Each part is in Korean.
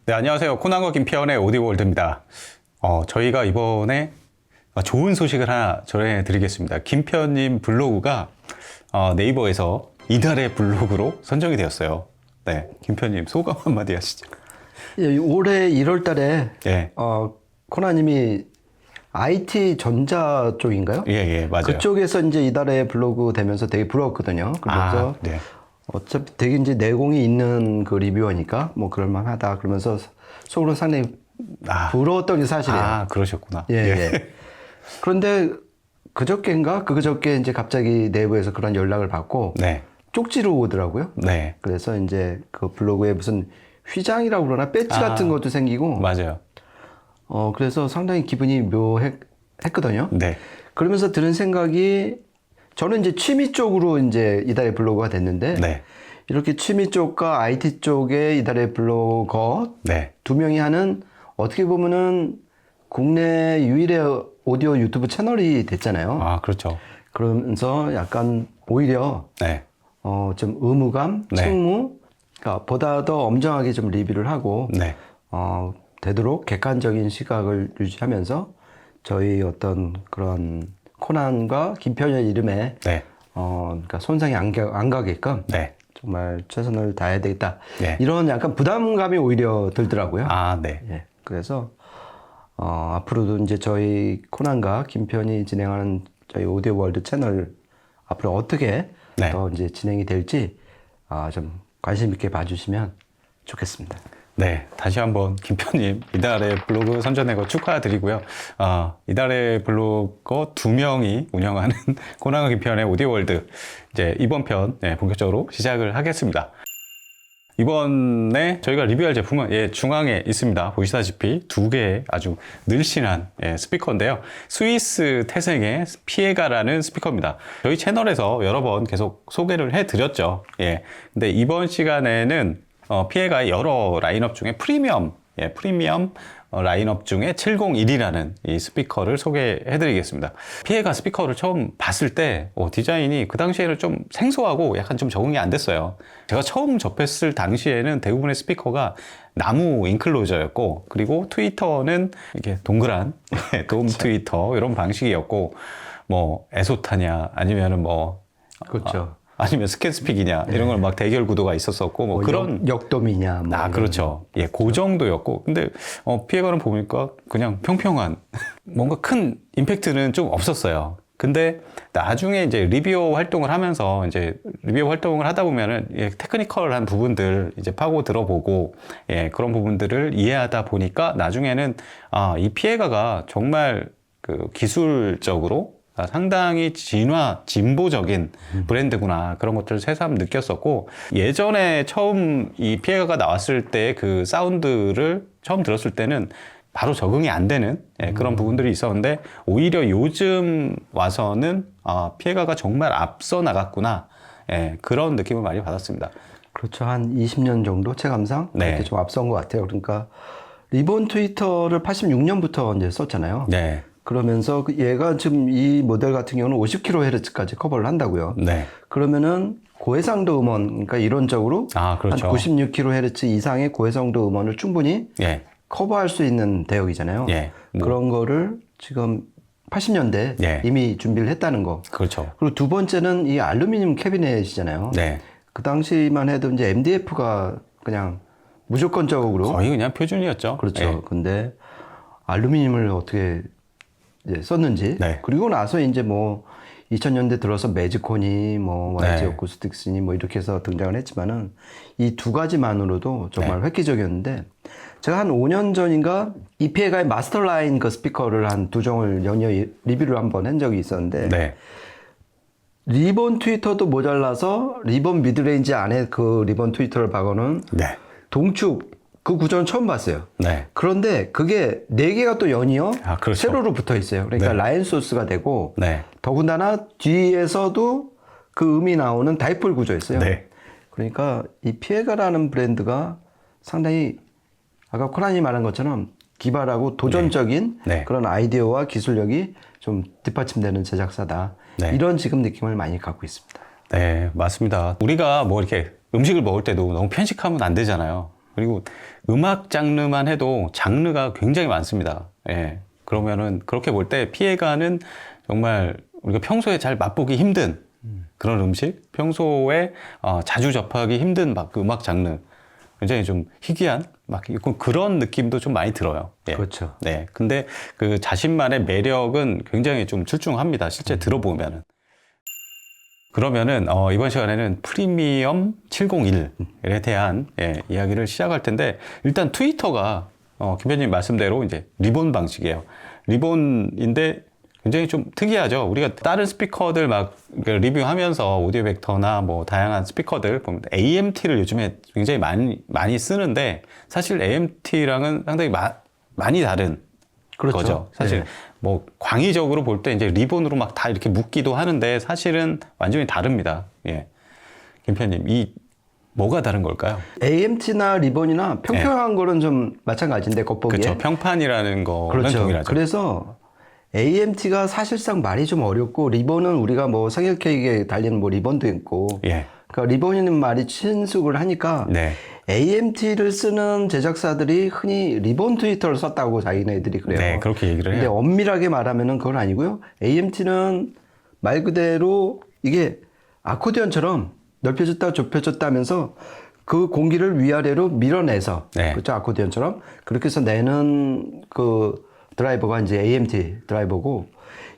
네, 안녕하세요. 코난과 김피현의 오디오월드입니다. 저희가 이번에 좋은 소식을 하나 전해드리겠습니다. 김피현님 블로그가 네이버에서 이달의 블로그로 선정이 되었어요. 네, 김피현님 소감 한마디 하시죠. 예, 올해 1월 달에 예. 코나님이 IT 전자 쪽인가요? 예, 맞아요. 그쪽에서 이제 이달의 블로그 되면서 되게 부러웠거든요. 그러면서 네. 어차피 되게 이제 내공이 있는 그 리뷰어니까 뭐 그럴만하다 그러면서 속으로 상당히 부러웠던 게 사실이에요. 그러셨구나. 예. 그런데 그저께 이제 갑자기 내부에서 그런 연락을 받고 네. 쪽지로 오더라고요. 네. 그래서 이제 그 블로그에 무슨 휘장이라고 그러나 배지 같은 것도 생기고 맞아요. 그래서 상당히 기분이 묘했거든요. 네. 그러면서 드는 생각이 저는 이제 취미 쪽으로 이제 이달의 블로거가 됐는데 네. 이렇게 취미 쪽과 IT 쪽의 이달의 블로거 네. 두 명이 하는 어떻게 보면은 국내 유일의 오디오 유튜브 채널이 됐잖아요. 그렇죠. 그러면서 약간 오히려 네. 좀 의무감, 네. 책무, 그러니까 보다 더 엄정하게 좀 리뷰를 하고 네. 되도록 객관적인 시각을 유지하면서 저희 어떤 그런 코난과 김편의 이름에 네. 그러니까 손상이 안 가게끔 네. 정말 최선을 다해야 되겠다. 네. 이런 약간 부담감이 오히려 들더라고요. 네. 예. 그래서 앞으로도 이제 저희 코난과 김편이 진행하는 저희 오디오 월드 채널 앞으로 어떻게 네. 더 이제 진행이 될지 좀 관심 있게 봐주시면 좋겠습니다. 네, 다시 한번 김편님 이달의 블로그 선전한 거 축하드리고요. 이달의 블로거 2명이 운영하는 코난과 김편의 오디오월드 이제 이번 편 본격적으로 시작을 하겠습니다. 이번에 저희가 리뷰할 제품은 중앙에 있습니다. 보시다시피 두 개의 아주 늘씬한 스피커인데요. 스위스 태생의 피에가라는 스피커입니다. 저희 채널에서 여러 번 계속 소개를 해드렸죠. 근데 이번 시간에는 피에가의 여러 라인업 중에 프리미엄 라인업 중에 701이라는 이 스피커를 소개해드리겠습니다. 피에가 스피커를 처음 봤을 때 디자인이 그 당시에는 좀 생소하고 약간 좀 적응이 안 됐어요. 제가 처음 접했을 당시에는 대부분의 스피커가 나무 인클로저였고, 그리고 트위터는 이렇게 동그란 돔 트위터 이런 방식이었고, 뭐 에소타냐 아니면은 그렇죠. 아니면 스캔스픽이냐 이런 걸 막 대결 구도가 있었었고 뭐 그런 역돔이냐 그렇죠. 그 정도였고, 근데 피에가는 보니까 그냥 평평한 뭔가 큰 임팩트는 좀 없었어요. 근데 나중에 이제 리뷰어 활동을 하면서 이제 리뷰어 활동을 하다 보면은 테크니컬한 부분들 이제 파고 들어보고 그런 부분들을 이해하다 보니까 나중에는 이 피에가가 정말 그 기술적으로 상당히 진보적인 브랜드구나, 그런 것들을 새삼 느꼈었고, 예전에 처음 이 피에가가 나왔을 때 그 사운드를 처음 들었을 때는 바로 적응이 안 되는 그런 부분들이 있었는데, 오히려 요즘 와서는 피에가가 정말 앞서 나갔구나, 그런 느낌을 많이 받았습니다. 그렇죠. 한 20년 정도 체감상 그렇게 좀 앞선 것 같아요. 그러니까 리본 트위터를 86년부터 이제 썼잖아요. 네. 그러면서 얘가 지금 이 모델 같은 경우는 50kHz까지 커버를 한다고요. 네. 그러면은 고해상도 음원, 그러니까 이론적으로 그렇죠. 한 96kHz 이상의 고해상도 음원을 충분히 커버할 수 있는 대역이잖아요. 그런 거를 지금 80년대 이미 준비를 했다는 거. 그렇죠. 그리고 두 번째는 이 알루미늄 캐비넷이잖아요. 그 당시만 해도 이제 MDF가 그냥 무조건적으로 거의 그냥 표준이었죠. 그렇죠. 근데 알루미늄을 어떻게 썼는지. 그리고 나서 이제 뭐 2000년대 들어서 매직콘이 뭐 YG 어쿠스틱스니 뭐 이렇게 해서 등장을 했지만은 이 두 가지만으로도 정말 획기적이었는데, 제가 한 5년 전인가 이 피에가의 마스터 라인 그 스피커를 한 두 종을 연이어 리뷰를 한번 한 적이 있었는데, 리본 트위터도 모자라서 리본 미드레인지 안에 그 리본 트위터를 박아놓은 동축 그 구조는 처음 봤어요. 그런데 그게 4개가 또 연이어 세로로 붙어 있어요. 그러니까 라인 소스가 되고, 더군다나 뒤에서도 그 음이 나오는 다이폴 구조였어요. 그러니까 이 피에가라는 브랜드가 상당히 아까 코난이 말한 것처럼 기발하고 도전적인 그런 아이디어와 기술력이 좀 뒷받침되는 제작사다. 이런 지금 느낌을 많이 갖고 있습니다. 네, 맞습니다. 우리가 뭐 이렇게 음식을 먹을 때도 너무 편식하면 안 되잖아요. 그리고 음악 장르만 해도 장르가 굉장히 많습니다. 예. 그러면은 그렇게 볼 때 피해가는 정말 우리가 평소에 잘 맛보기 힘든 그런 음식, 평소에 자주 접하기 힘든 막 그 음악 장르, 굉장히 좀 희귀한 막 그런 느낌도 좀 많이 들어요. 예. 그렇죠. 네. 근데 그 자신만의 매력은 굉장히 좀 출중합니다. 실제 들어보면은. 그러면은 이번 시간에는 프리미엄 701에 대한 이야기를 시작할 텐데, 일단 트위터가 김 편님 말씀대로 이제 리본 방식이에요. 리본인데 굉장히 좀 특이하죠. 우리가 다른 스피커들 막 리뷰하면서 오디오 벡터나 뭐 다양한 스피커들 보면 AMT를 요즘에 굉장히 많이 쓰는데, 사실 AMT랑은 상당히 많이 다른 그렇죠. 거죠. 사실 네. 뭐 광의적으로 볼 때 이제 리본으로 막 다 이렇게 묶기도 하는데 사실은 완전히 다릅니다. 예. 김 편님, 이 뭐가 다른 걸까요? AMT나 리본이나 평평한 거는 좀 마찬가지인데 겉보기에. 그렇죠. 평판이라는 거는 그렇죠. 동일하죠. 그래서 AMT가 사실상 말이 좀 어렵고, 리본은 우리가 뭐 생일 케이크에 달리는 뭐 리본도 있고, 예. 그러니까 리본이는 말이 친숙을 하니까 네. AMT를 쓰는 제작사들이 흔히 리본 트위터를 썼다고 자기네들이 그래요. 네, 그렇게 얘기를 근데 해요. 엄밀하게 말하면은 그건 아니고요. AMT는 말 그대로 이게 아코디언처럼 넓혀졌다 좁혀졌다 하면서 그 공기를 위아래로 밀어내서, 네. 그렇죠, 아코디언처럼 그렇게 해서 내는 그 드라이버가 이제 AMT 드라이버고,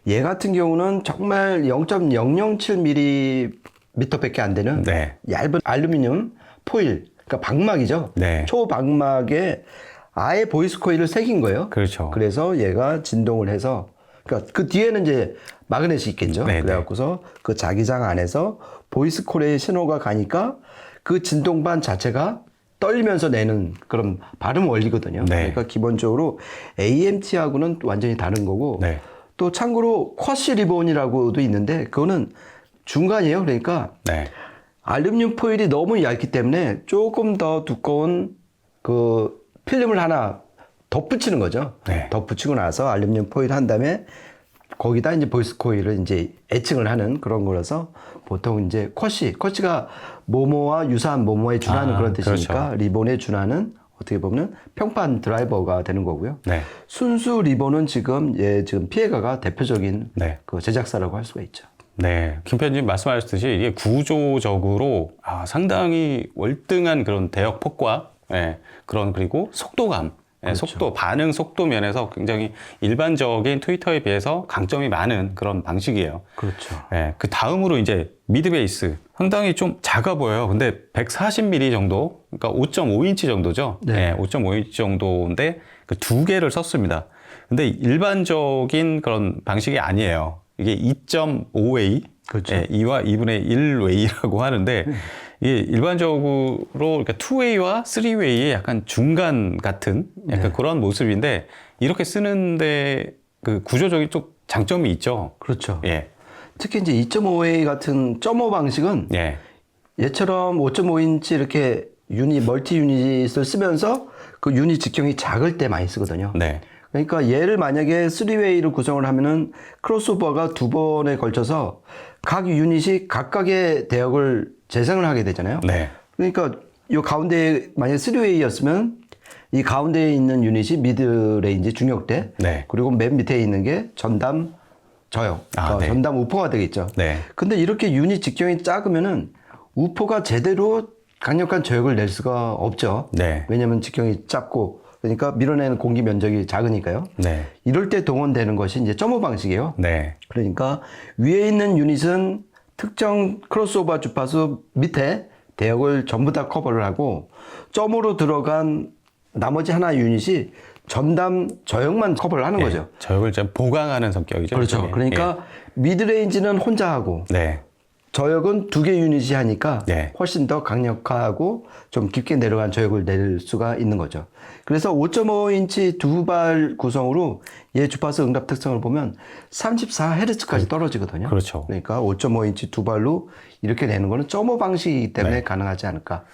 얘 같은 경우는 정말 0.007mm밖에 안 되는 네. 얇은 알루미늄 포일, 그러니까 방막이죠. 네. 초방막에 아예 보이스 코일을 새긴 거예요. 그렇죠. 그래서 얘가 진동을 해서, 그러니까 그 뒤에는 이제 마그넷이 있겠죠. 네, 그래갖고서 그 자기장 안에서 보이스 코일의 신호가 가니까 그 진동반 자체가 떨리면서 내는 그런 발음 원리거든요. 네. 그러니까 기본적으로 AMT하고는 완전히 다른 거고, 네. 또 참고로 쿼시 리본이라고도 있는데 그거는 중간이에요. 그러니까 네. 알루미늄 포일이 너무 얇기 때문에 조금 더 두꺼운 그 필름을 하나 덧붙이는 거죠. 네. 덧붙이고 나서 알루미늄 포일 한 다음에 거기다 이제 보이스 코일을 이제 애칭을 하는 그런 거라서, 보통 이제 쿼시가 뭐뭐와 유사한 뭐뭐에 준하는 그런 뜻이니까, 그렇죠. 리본에 준하는 어떻게 보면 평판 드라이버가 되는 거고요. 네. 순수 리본은 지금 피에가가 대표적인 네. 그 제작사라고 할 수가 있죠. 네. 김 편집 말씀하셨듯이 이게 구조적으로 상당히 월등한 그런 대역폭과 그런, 그리고 속도감, 그렇죠. 속도, 반응 속도 면에서 굉장히 일반적인 트위터에 비해서 강점이 많은 그런 방식이에요. 그렇죠. 그 다음으로 이제 미드 베이스. 상당히 좀 작아 보여요. 근데 140mm 정도, 그러니까 5.5인치 정도죠. 네. 5.5인치 정도인데 그 두 개를 썼습니다. 근데 일반적인 그런 방식이 아니에요. 이게 2.5웨이, 그렇죠. 2와 2분의 1웨이라고 하는데, 이게 일반적으로 그러니까 2웨이와 3웨이의 약간 중간 같은 약간 그런 모습인데, 이렇게 쓰는데 그 구조적인 좀 장점이 있죠. 그렇죠. 예. 특히 이제 2.5A 같은 점오 방식은 예. 얘처럼 5.5인치 이렇게 멀티 유닛을 쓰면서 그 유닛 직경이 작을 때 많이 쓰거든요. 네. 그러니까 얘를 만약에 3웨이로 구성을 하면은 크로스오버가 두 번에 걸쳐서 각 유닛이 각각의 대역을 재생을 하게 되잖아요. 네. 그러니까 이 가운데 만약에 3웨이였으면 이 가운데에 있는 유닛이 미드 레인지 중역대, 네. 그리고 맨 밑에 있는 게 전담 저역, 네. 전담 우퍼가 되겠죠. 네. 근데 이렇게 유닛 직경이 작으면은 우퍼가 제대로 강력한 저역을 낼 수가 없죠. 네. 왜냐면 직경이 작고, 그러니까 밀어내는 공기 면적이 작으니까요. 네. 이럴 때 동원되는 것이 이제 점오 방식이에요. 네. 그러니까 위에 있는 유닛은 특정 크로스오버 주파수 밑에 대역을 전부 다 커버를 하고, 점으로 들어간 나머지 하나 유닛이 전담 저역만 커버를 하는 거죠. 저역을 좀 보강하는 성격이죠. 그렇죠. 예. 그러니까 미드레인지는 혼자 하고, 네. 저역은 두 개 유닛이 하니까 네. 훨씬 더 강력하고 좀 깊게 내려간 저역을 낼 수가 있는 거죠. 그래서 5.5인치 두 발 구성으로 얘 주파수 응답 특성을 보면 34Hz까지 떨어지거든요. 그렇죠. 그러니까 5.5인치 두 발로 이렇게 내는 거는 점오 방식이기 때문에 가능하지 않을까.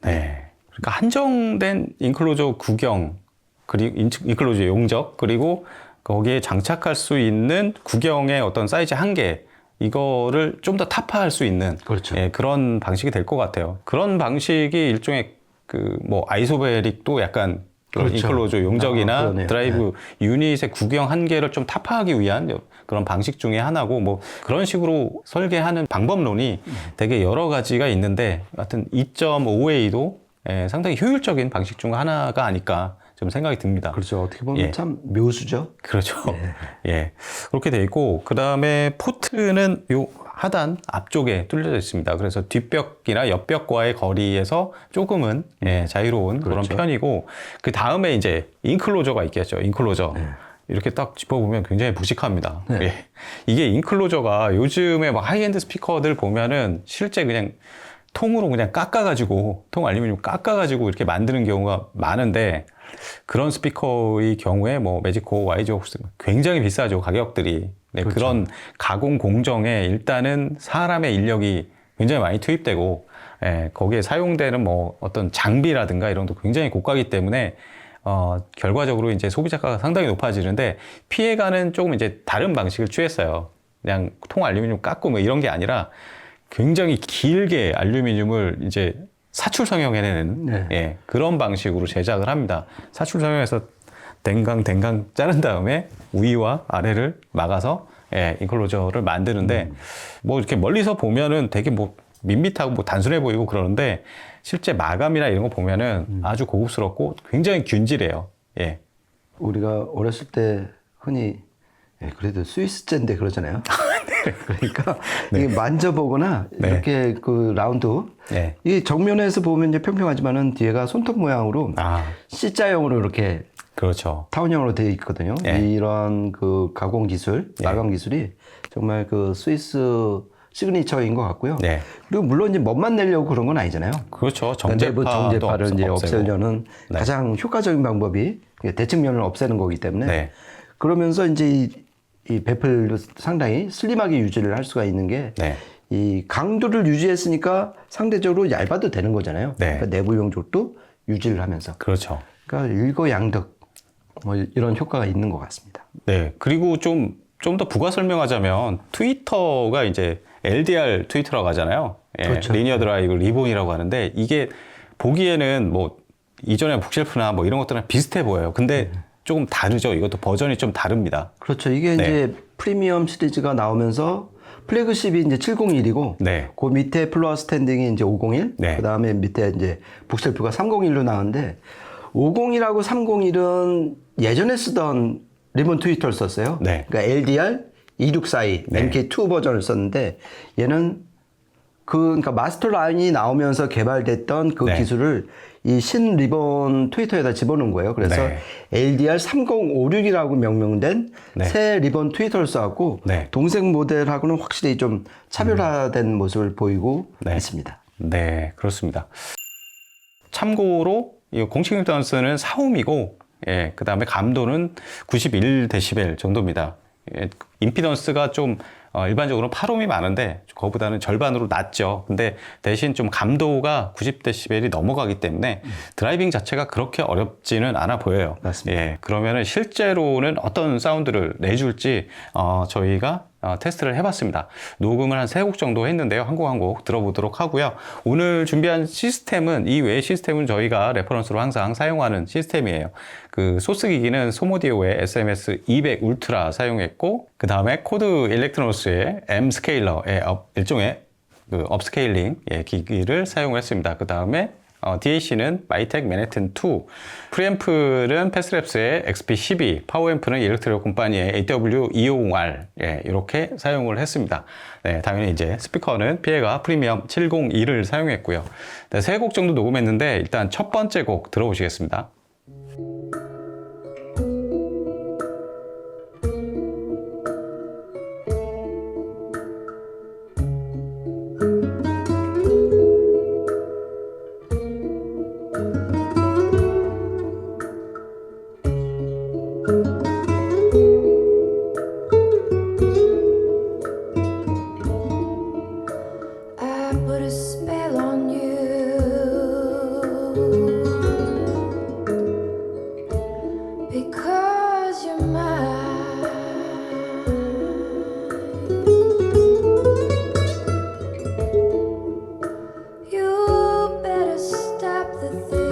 네. 그러니까 한정된 인클로저 구경, 그리고 인클로저 용적, 그리고 거기에 장착할 수 있는 구경의 어떤 사이즈 한계, 이거를 좀 더 타파할 수 있는 그렇죠. 그런 방식이 될 것 같아요. 그런 방식이 일종의 그 뭐 아이소베릭도 약간 그렇죠. 인클로저 용적이나 그러네요. 드라이브 유닛의 구경 한계를 좀 타파하기 위한 그런 방식 중에 하나고, 뭐 그런 식으로 설계하는 방법론이 되게 여러 가지가 있는데, 하여튼 2.5A도 상당히 효율적인 방식 중 하나가 아닐까 좀 생각이 듭니다. 그렇죠. 어떻게 보면 예. 참 묘수죠. 그렇죠. 예. 그렇게 돼 있고, 그 다음에 포트는 요 하단 앞쪽에 뚫려져 있습니다. 그래서 뒷벽이나 옆벽과의 거리에서 조금은 자유로운 그런 그렇죠. 편이고, 그 다음에 이제 인클로저가 있겠죠. 인클로저. 이렇게 딱 짚어보면 굉장히 무식합니다. 네. 예. 이게 인클로저가 요즘에 막 하이엔드 스피커들 보면은 실제 그냥 통으로 그냥 깎아가지고, 통 알루미늄 깎아가지고 이렇게 만드는 경우가 많은데, 그런 스피커의 경우에 뭐 매직코, YG-WORKS 굉장히 비싸죠, 가격들이. 네, 그렇죠. 그런 가공 공정에 일단은 사람의 인력이 굉장히 많이 투입되고, 거기에 사용되는 뭐 어떤 장비라든가 이런 것도 굉장히 고가이기 때문에 결과적으로 이제 소비자가가 상당히 높아지는데, 피해가는 조금 이제 다른 방식을 취했어요. 그냥 통 알루미늄 깎고 뭐 이런 게 아니라 굉장히 길게 알루미늄을 이제 사출 성형해내는 그런 방식으로 제작을 합니다. 사출 성형해서 댕강 자른 다음에 위와 아래를 막아서 인클로저를 만드는데, 뭐 이렇게 멀리서 보면은 되게 뭐 밋밋하고 뭐 단순해 보이고 그러는데, 실제 마감이나 이런 거 보면은 아주 고급스럽고 굉장히 균질해요. 예. 우리가 어렸을 때 흔히 그래도 스위스제인데 그러잖아요. 그러니까 이게 만져보거나 이렇게 그 라운드 이 정면에서 보면 이제 평평하지만은 뒤에가 손톱 모양으로 C자형으로 이렇게 그렇죠. 타원형으로 되어 있거든요. 이런 그 가공 기술, 마감 기술이 정말 그 스위스 시그니처인 것 같고요. 그리고 물론 이제 멋만 내려고 그런 건 아니잖아요. 그렇죠. 내부 정제파를 이제 없애고. 없애려는 가장 효과적인 방법이 대측면을 없애는 거기 때문에 그러면서 이제 이 베프를 상당히 슬림하게 유지를 할 수가 있는 게 이 강도를 유지했으니까 상대적으로 얇아도 되는 거잖아요. 그러니까 내부 용적도 유지를 하면서. 그렇죠. 그러니까 일거양득 뭐 이런 효과가 있는 것 같습니다. 네. 그리고 좀 더 부가 설명하자면, 트위터가 이제 LDR 트위터라고 하잖아요. 그렇죠. 리니어 드라이브 리본이라고 하는데, 이게 보기에는 뭐 이전에 북쉘프나 뭐 이런 것들이랑 비슷해 보여요. 근데 조금 다르죠. 이것도 버전이 좀 다릅니다. 그렇죠. 이게 이제 프리미엄 시리즈가 나오면서 플래그십이 이제 701이고 그 밑에 플로어 스탠딩이 이제 501, 그 다음에 밑에 이제 북셀프가 301로 나오는데, 501하고 301은 예전에 쓰던 리본 트위터를 썼어요. 그러니까 LDR 2642 MK2 버전을 썼는데, 얘는 그러니까 마스터 라인이 나오면서 개발됐던 그 기술을 이 신 리본 트위터에다 집어넣은 거예요. 그래서 LDR 3056이라고 명명된 새 리본 트위터를 써갖고 동색 모델하고는 확실히 좀 차별화된 모습을 보이고 있습니다. 네, 그렇습니다. 참고로 이 공식 임피던스는 4옴이고, 그 다음에 감도는 91dB 정도입니다. 임피던스가 좀 일반적으로 8옴이 많은데 그거보다는 절반으로 낮죠. 근데 대신 좀 감도가 90dB이 넘어가기 때문에 드라이빙 자체가 그렇게 어렵지는 않아 보여요. 맞습니다. 그러면은 실제로는 어떤 사운드를 내줄지 저희가 테스트를 해봤습니다. 녹음을 한 3곡 정도 했는데요. 한 곡 들어보도록 하고요. 오늘 준비한 시스템은, 이 외의 시스템은 저희가 레퍼런스로 항상 사용하는 시스템이에요. 그 소스 기기는 소모디오의 SMS 200 울트라 사용했고, 그 다음에 코드 일렉트로노스의 M 스케일러의 일종의 그 업스케일링 기기를 사용했습니다. 그 다음에 DAC는 마이텍 맨해튼 2, 프리앰플은 패스랩스의 XP12, 파워앰플은 일렉트로 콤파니의 AW250R 이렇게 사용을 했습니다. 당연히 이제 스피커는 피에가 프리미엄 702를 사용했고요. 3곡 정도 녹음했는데 일단 첫 번째 곡 들어보시겠습니다. I put a spell on you because you're mine. You better stop the thing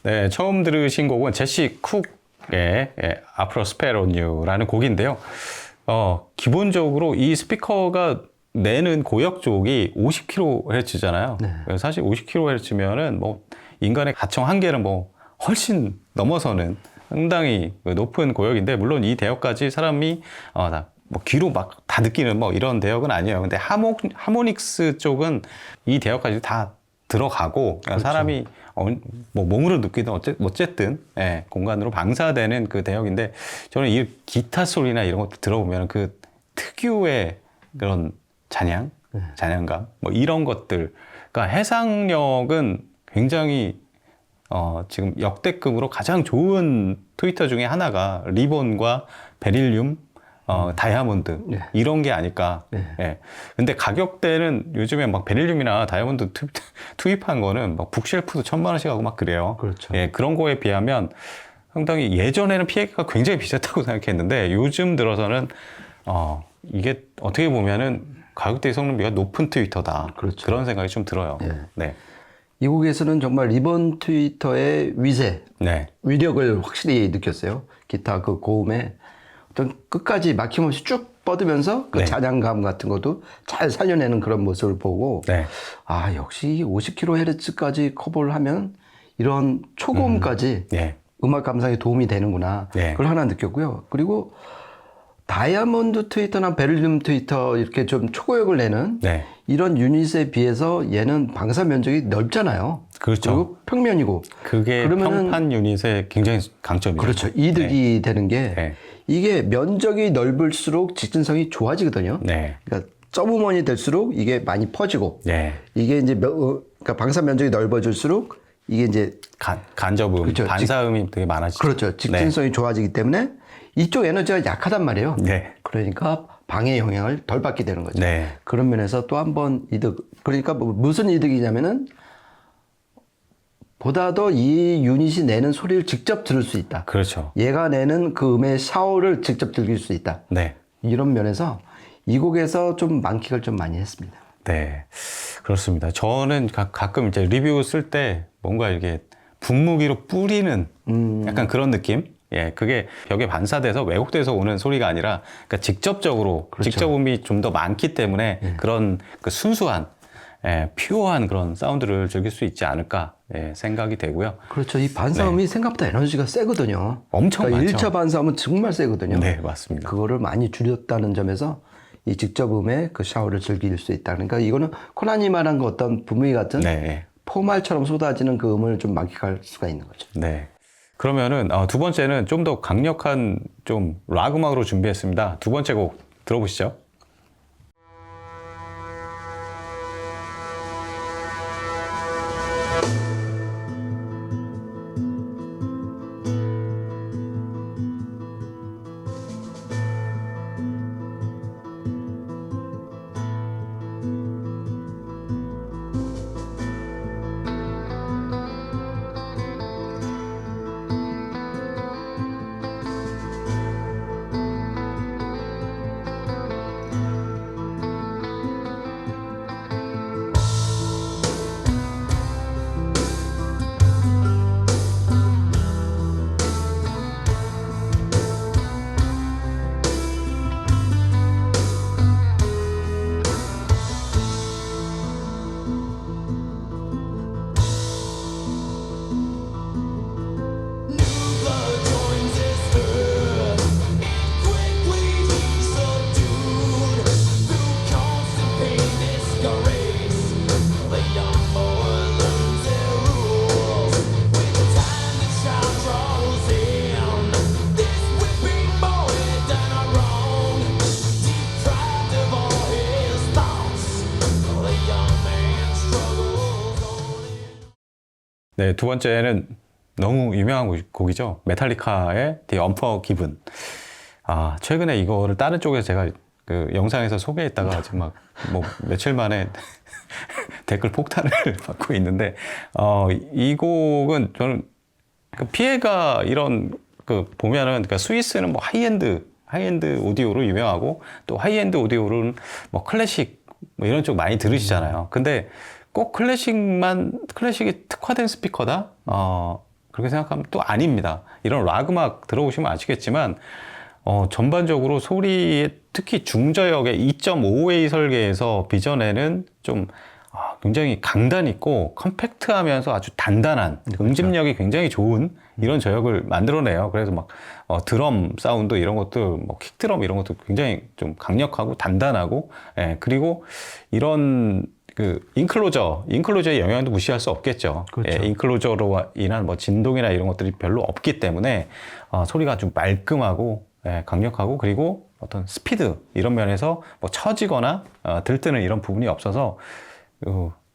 네, 처음 들으신 곡은 제시 쿡의 앞으로 스페로뉴라는 곡인데요. 기본적으로 이 스피커가 내는 고역 쪽이 50kHz잖아요. 네. 사실 50kHz면은 뭐 인간의 가청 한계는 뭐 훨씬 넘어서는 상당히 높은 고역인데, 물론 이 대역까지 사람이 뭐 귀로 막 다 느끼는 뭐 이런 대역은 아니에요. 근데 하모닉스 쪽은 이 대역까지 다 들어가고, 그렇죠. 사람이 뭐 몸으로 느끼든 어쨌든 공간으로 방사되는 그 대역인데, 저는 이 기타 소리나 이런 것들 들어보면 그 특유의 그런 잔향감 뭐 이런 것들, 그러니까 해상력은 굉장히 지금 역대급으로 가장 좋은 트위터 중에 하나가 리본과 베릴륨, 다이아몬드 이런 게 아닐까. 예. 근데 가격대는 요즘에 막 베릴륨이나 다이아몬드 투입한 거는 막 북쉘프도 1,000만 원씩 하고 막 그래요. 그렇죠. 예, 그런 거에 비하면 상당히 예전에는 피해가 굉장히 비쌌다고 생각했는데, 요즘 들어서는 이게 어떻게 보면은 가격대 성능비가 높은 트위터다. 그렇죠. 그런 생각이 좀 들어요. 예. 네. 이 곡에서는 정말 리본 트위터의 네. 위력을 확실히 느꼈어요. 기타 그 고음에 어떤 끝까지 막힘없이 쭉 뻗으면서 그 네. 잔향감 같은 것도 잘 살려내는 그런 모습을 보고, 네. 역시 50kHz까지 커버를 하면 이런 초고음까지 네. 음악 감상에 도움이 되는구나. 네. 그걸 하나 느꼈고요. 그리고 다이아몬드 트위터나 베릴륨 트위터 이렇게 좀 초고역을 내는 네. 이런 유닛에 비해서 얘는 방사 면적이 넓잖아요. 그렇죠. 그리고 평면이고. 그게 평판 유닛의 굉장히 강점이죠. 그렇죠. 이득이 되는 게 네. 이게 면적이 넓을수록 직진성이 좋아지거든요. 네. 그러니까 서브먼이 될수록 이게 많이 퍼지고, 네. 이게 이제 그러니까 방사 면적이 넓어질수록 이게 이제 간접음, 그렇죠. 반사음이 되게 많아지죠. 그렇죠. 직진성이 좋아지기 때문에 이쪽 에너지가 약하단 말이에요. 네. 그러니까 방해 영향을 덜 받게 되는 거죠. 네. 그런 면에서 또 한 번 이득. 그러니까 무슨 이득이냐면은 보다 더 이 유닛이 내는 소리를 직접 들을 수 있다. 그렇죠. 얘가 내는 그 음의 샤워를 직접 즐길 수 있다. 네. 이런 면에서 이 곡에서 좀 만끽을 좀 많이 했습니다. 네. 그렇습니다. 저는 가끔 이제 리뷰 쓸 때 뭔가 이렇게 분무기로 뿌리는 약간 그런 느낌? 예, 그게 벽에 반사돼서 왜곡돼서 오는 소리가 아니라, 그러니까 직접적으로, 그렇죠. 직접음이 좀 더 많기 때문에 그런 그 순수한, 퓨어한 그런 사운드를 즐길 수 있지 않을까 생각이 되고요. 그렇죠. 이 반사음이 생각보다 에너지가 세거든요. 엄청 많죠. 1차 반사음은 정말 세거든요. 네, 맞습니다. 그거를 많이 줄였다는 점에서 이 직접음의 그 샤워를 즐길 수 있다. 그러니까 이거는 코나니만한 그 어떤 분무기 같은 포말처럼 쏟아지는 그 음을 좀 만끽할 수가 있는 거죠. 네. 그러면은 두 번째는 좀 더 강력한 좀 락 음악으로 준비했습니다. 두 번째 곡 들어보시죠. 네, 두 번째는 너무 유명한 곡이죠. 메탈리카의 The Unforgiven. 최근에 이거를 다른 쪽에서 제가 그 영상에서 소개했다가 지금 막 뭐 며칠 만에 댓글 폭탄을 받고 있는데, 이 곡은 저는 그 피해가 이런 그 보면은, 그러니까 스위스는 뭐 하이엔드 오디오로 유명하고, 또 하이엔드 오디오로는 뭐 클래식 뭐 이런 쪽 많이 들으시잖아요. 근데 꼭 클래식에 특화된 스피커다? 그렇게 생각하면 또 아닙니다. 이런 락 음악 들어보시면 아시겠지만 전반적으로 소리의 특히 중저역의 2.5웨이 설계에서 비전에는 좀 굉장히 강단 있고 컴팩트하면서 아주 단단한 응집력이 굉장히 좋은 이런 저역을 만들어내요. 그래서 막 드럼 사운드 이런 것도 뭐 킥드럼 이런 것도 굉장히 좀 강력하고 단단하고 그리고 이런 그 인클로저의 영향도 무시할 수 없겠죠. 그렇죠. 인클로저로 인한 뭐 진동이나 이런 것들이 별로 없기 때문에 소리가 좀 말끔하고 강력하고 그리고 어떤 스피드 이런 면에서 뭐 처지거나 들뜨는 이런 부분이 없어서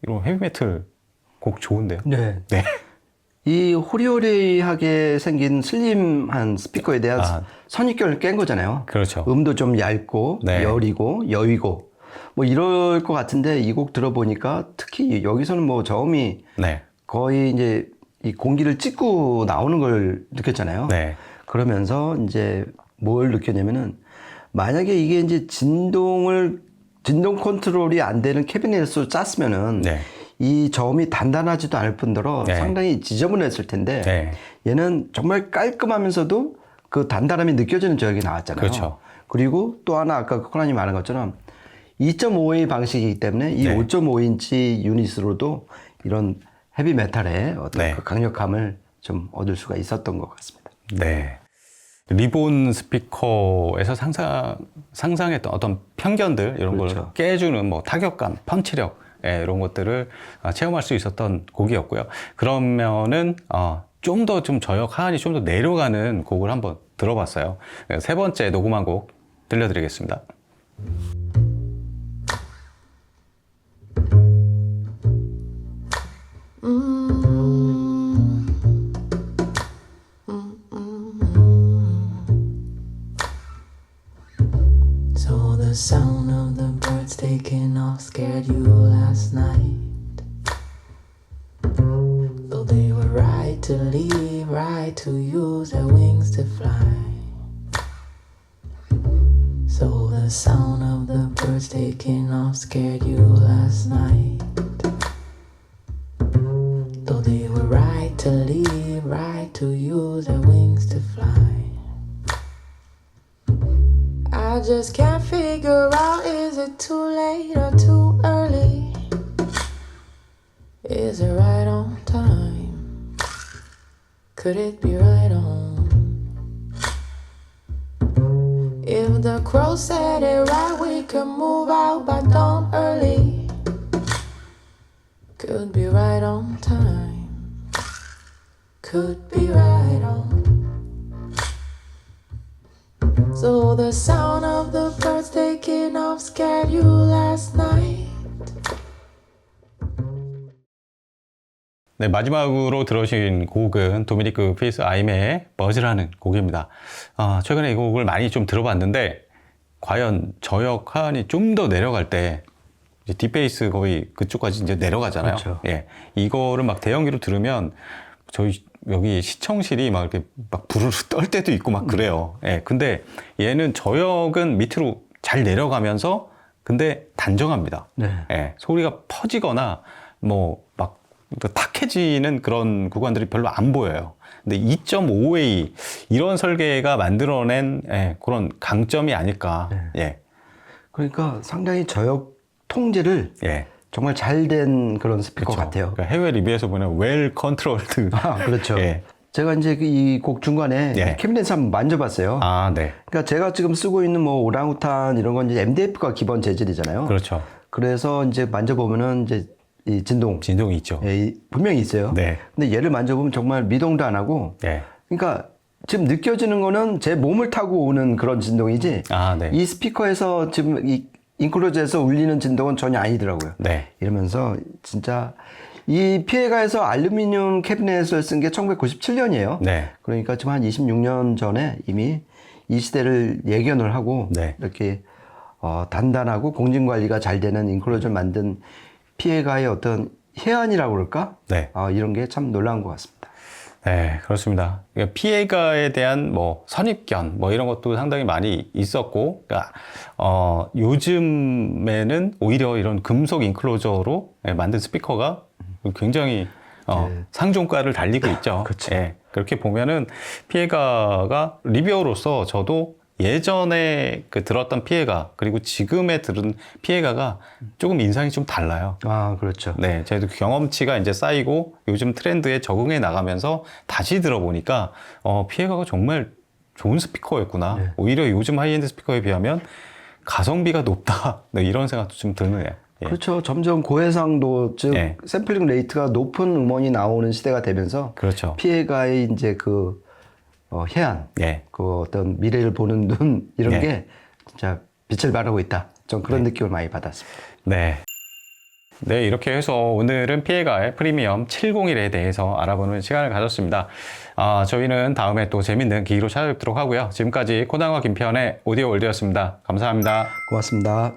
이런 헤비메탈 곡 좋은데요. 네. 네. 이 호리호리하게 생긴 슬림한 스피커에 대한 선입견을 깬 거잖아요. 그렇죠. 음도 좀 얇고 네. 여리고 여위고 뭐 이럴 것 같은데 이 곡 들어보니까 특히 여기서는 뭐 저음이 네. 거의 이제 이 공기를 찍고 나오는 걸 느꼈잖아요. 네. 그러면서 이제 뭘 느꼈냐면은 만약에 이게 이제 진동 컨트롤이 안 되는 캐비넷으로 짰으면은 네. 이 저음이 단단하지도 않을 뿐더러 네. 상당히 지저분했을 텐데 네. 얘는 정말 깔끔하면서도 그 단단함이 느껴지는 저역이 나왔잖아요. 그렇죠. 그리고 또 하나 아까 코난이 말한 것처럼 2.5의 방식이기 때문에 이 네. 5.5인치 유닛으로도 이런 헤비 메탈의 어떤 네. 그 강력함을 좀 얻을 수가 있었던 것 같습니다. 네. 리본 스피커에서 상상했던 어떤 편견들 이런 그렇죠. 걸 깨주는 뭐 타격감, 펀치력 이런 것들을 체험할 수 있었던 곡이었고요. 그러면은 좀 더 좀 저역 하한이 좀 더 내려가는 곡을 한번 들어봤어요. 세 번째 녹음한 곡 들려드리겠습니다. So the sound of the birds taking off scared you last night. Though they were right to leave, right to use their wings to fly. So the sound of the birds taking off scared you last night. Though they were right to leave, right to use their wings to fly. I just can't figure out, is it too late or too early? Is it right on time? Could it be right on? If the crow said it right, we could move out by dawn early. Could be right on time. Could be right on. So the sound of the birds taking off scared you last night. 네, 마지막으로 들으신 곡은 도미니크 피스 아이메의 버즈라는 곡입니다. 최근에 이 곡을 많이 좀 들어봤는데 과연 저역 하한이 좀 더 내려갈 때 이제 딥베이스 거의 그쪽까지 이제 내려가잖아요. 그렇죠. 예, 이거를 막 대형기로 들으면 저희 여기 시청실이 막 이렇게 막 부르르 떨 때도 있고 막 그래요. 예, 근데 얘는 저역은 밑으로 잘 내려가면서 근데 단정합니다. 네. 예, 소리가 퍼지거나 뭐 막 탁해지는 그런 구간들이 별로 안 보여요. 근데 2.5웨이 이런 설계가 만들어낸 그런 강점이 아닐까. 네. 예. 그러니까 상당히 저역 통제를 예. 정말 잘 된 그런 스피커 그쵸. 같아요. 그러니까 해외 리뷰에서 보면 웰 컨트롤드. 그렇죠. 예. 제가 이제 이 곡 중간에 예. 캐비넷 한번 만져봤어요. 네. 그러니까 제가 지금 쓰고 있는 뭐 오랑우탄 이런 건 이제 MDF가 기본 재질이잖아요. 그렇죠. 그래서 이제 만져보면은 이제 이 진동이 있죠. 분명히 있어요. 네. 근데 얘를 만져보면 정말 미동도 안 하고, 네. 그러니까 지금 느껴지는 거는 제 몸을 타고 오는 그런 진동이지. 네. 이 스피커에서 지금 이 인클로저에서 울리는 진동은 전혀 아니더라고요. 네. 이러면서 진짜 이 피에가에서 알루미늄 캐비넷을 쓴 게 1997년이에요. 네. 그러니까 지금 한 26년 전에 이미 이 시대를 예견을 하고 네. 이렇게 단단하고 공진 관리가 잘 되는 인클로저를 만든 피에가의 어떤 해안이라고 그럴까? 네. 이런 게 참 놀라운 것 같습니다. 네, 그렇습니다. 그러니까 피해가에 대한 뭐 선입견 뭐 이런 것도 상당히 많이 있었고, 그러니까 요즘에는 오히려 이런 금속 인클로저로 만든 스피커가 굉장히 상종가를 달리고 있죠. 그렇죠. 예, 그렇게 보면은 피해가가 리뷰어로서 저도 예전에 그 들었던 피해가 그리고 지금에 들은 피해가가 조금 인상이 좀 달라요. 아, 그렇죠. 네, 저희도 경험치가 이제 쌓이고 요즘 트렌드에 적응해 나가면서 다시 들어보니까 피해가가 정말 좋은 스피커였구나. 네. 오히려 요즘 하이엔드 스피커에 비하면 가성비가 높다. 네, 이런 생각도 좀 드네요. 예. 그렇죠. 점점 고해상도, 즉 예. 샘플링 레이트가 높은 음원이 나오는 시대가 되면서 그렇죠. 피해가의 이제 그 해안, 예. 그 어떤 미래를 보는 눈 이런 예. 게 진짜 빛을 발하고 있다. 좀 그런 느낌을 많이 받았습니다. 네. 네, 이렇게 해서 오늘은 피해가의 프리미엄 701에 대해서 알아보는 시간을 가졌습니다. 저희는 다음에 또 재밌는 기기로 찾아뵙도록 하고요. 지금까지 코난과 김편의 오디오 월드였습니다. 감사합니다. 고맙습니다.